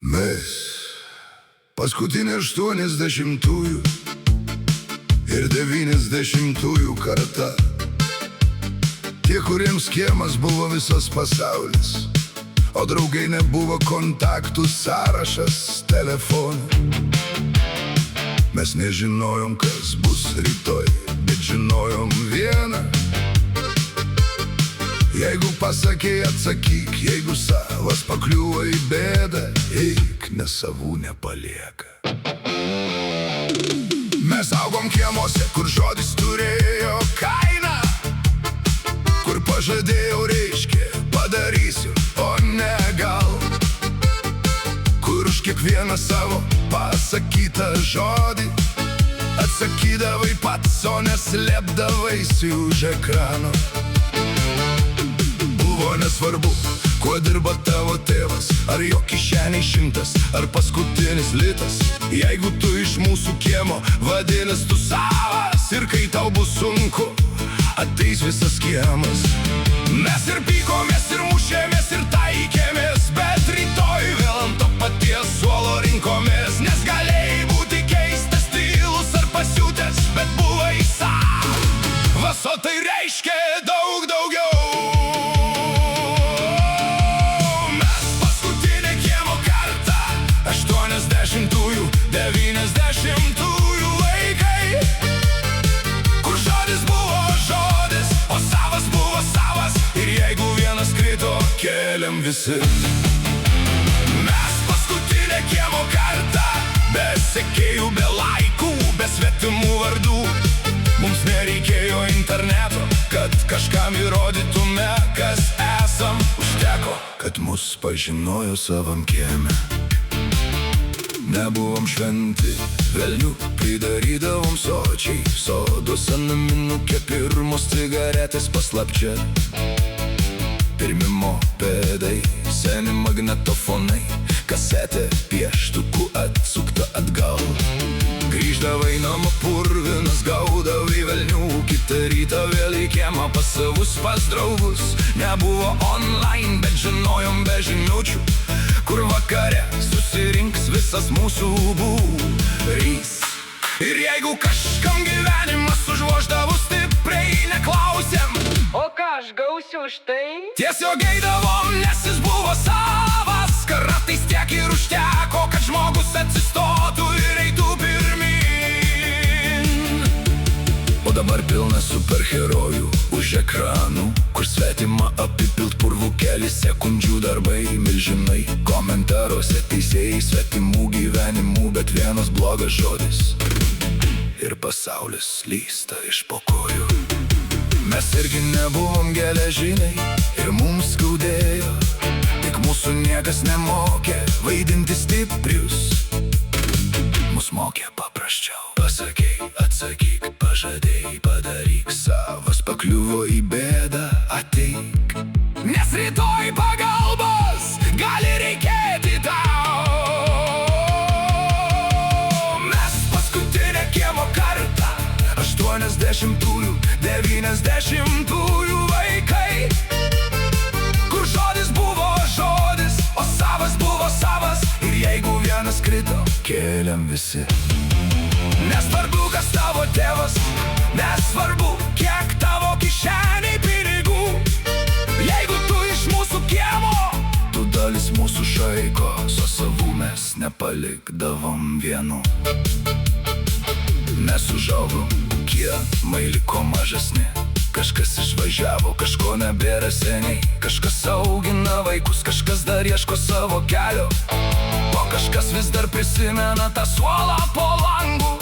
Mes paskutinė 80-ųjų ir 90-ųjų karta. Tie, kuriems kiemas buvo visas pasaulis, o draugai nebuvo kontaktų sąrašas telefone. Mes nežinojom, kas bus rytoj, bet žinojom vieną: jeigu pasakei, atsakyk, jeigu savas pakliuvo į bėdą, eik, nes savų nepalieka. Mes augom kiemuose, kur žodis turėjo kainą, kur pažadėjau reiškia padarysiu, o ne gal, kur už kiekvieną savo pasakytą žodį atsakydavai pats, o neslėpdavaisi už ekrano. Buvo nesvarbu, kuo dirba tavo tėvas, ar jo kišeniai 100, ar paskutinis litas. Jeigu tu iš mūsų kiemo, vadinas tu savas, ir kai tau bus sunku, ateis visas kiemas. Mes ir pykomės, ir mušėmės, ir taikėmės, bet rytoj vėl ant to paties suolo rinkomės. Nes galėjai būti keistas, tylus ar pasiutęs, bet buvai savas, o tai reiškia daug daugiau. Mes paskutinė kiemo karta, 80-ųjų, 90-ųjų vaikai, kur žodis buvo žodis, o savas buvo savas, ir jeigu vienas krito, kėlėm visi. Mes paskutinė kiemo karta, be sekėjų, be laikų, be svetimų vardų. Mums nereikėjo interneto, kad kažkam įrodytume, kas esam. Užteko, kad mus pažinojo savam kieme. Nebuvom šventi, velnių pridarydavom sočiai, soduose naminukė, pirmos cigaretės paslapčia. Pirmi mopedai, seni magnetofonai, kasetė pieštukų atsukta atgal. Grįždavai namo purvinas, gaudavai velnių, kitą rytą vėl į kiemą pas savus, pas draugus. Nebuvo online, bet žinojom be žinučių, kur vakare susirinks visas mūsų būrys. Ir jeigu kažkam gyvenimas užvoždavo stipriai, neklausėm, o ką aš gausiu už tai? Tiesiog eidavom, nes jis buvo savas. Kartais tiek ir užteko, kad žmogus atsistotų ir eitų pirmin. O dabar pilna superherojų už ekranų, kur svetima apipilt purvų keli sekundžių darbai. Milžinai komentaruose teisėjai svetimų gyvenimų, bet vienas blogas žodis ir pasaulis slysta iš po kojų. Mes irgi nebuvom geležiniai ir mums skaudėjo, tik mūsų niekas nemokė vaidinti stiprius. Mus mokė paprasčiau: pasakei, atsakyk, pažadėjai, padaryk, savas pakliuvo į bėdą, ateik, nes rytoj pagalbos gali reikėti tau. Mes paskutinė kiemo karta, 80-ųjų, 90-ųjų vaikai, kur žodis buvo žodis, o savas buvo savas, ir jeigu vienas krito, kėlėm visi. Nesvarbu, kas tavo tėvas, nesvarbu, kiek tavo kišeniai pinigų. Jeigu tu iš mūsų kiemo, tu dalis mūsų šaikos, o savų mes nepalikdavom vienų. Mes užaugom, kiemai liko mažesni, kažkas išvažiavo, kažko nebėra seniai. Kažkas augina vaikus, kažkas dar ieško savo kelio, o kažkas vis dar prisimena tą suolą po langu.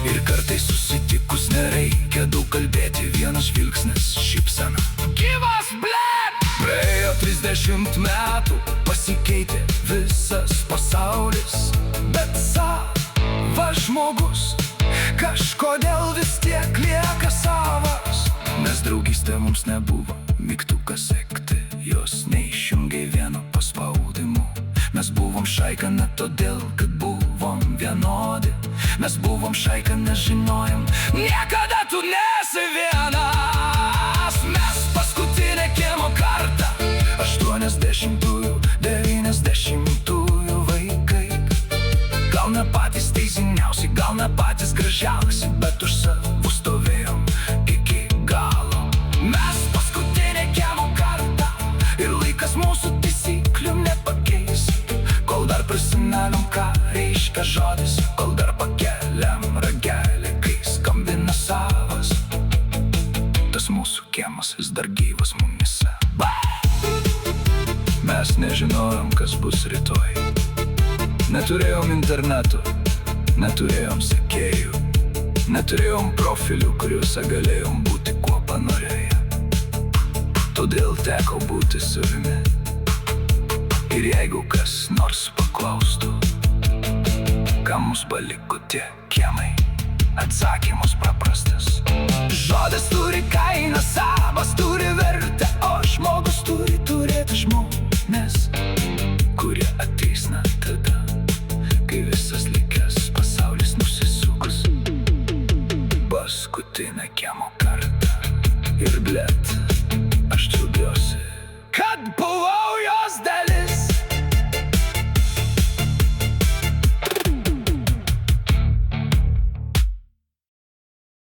Ir kartais susitikus nereikia daug kalbėti, vienas žvilgsnis, šypsena. Gyvas, blėt! Praėjo 30 metų, pasikeitė visas pasaulis, bet savas žmogus kažkodėl vis tiek lieka savas. Nes draugystė mums nebuvo mygtukas sekti, jos neišjungiai vieno paspaudimu. Mes buvom šaika ne todėl, kad buvom vienodi, mes buvom šaika, nes žinojom, niekada tu nesi vienas. Mes paskutinė kiemo karta, 80-ųjų, 90-ųjų vaikai. gal ne patys gražiausi, bet už savų stovėjom iki galo. Mes paskutinė kiemo karta ir laikas mūsų taisyklių nepakeis. Kol dar prisimenam, ką reiškia žodis, kol dar pakeliam ragelį, kai skambina savas, tas mūsų kiemas vis dar gyvas mumyse. Mes nežinojom, kas bus rytoj. Neturėjom interneto, neturėjom sekėjų, neturėjom profilių, kuriuose galėjom būti kuo panorėję. Todėl teko būti savimi. Ir jeigu kas nors paklaustų, kam mus paliko tie kiemai, atsakymus paprastas. Žodis turi kainą, savas turi vertę, o žmogus turi turėti žmones, kurie ateis na tada, kai visas likęs pasaulis nusisuks. Paskutinę kiemo kartą ir blėt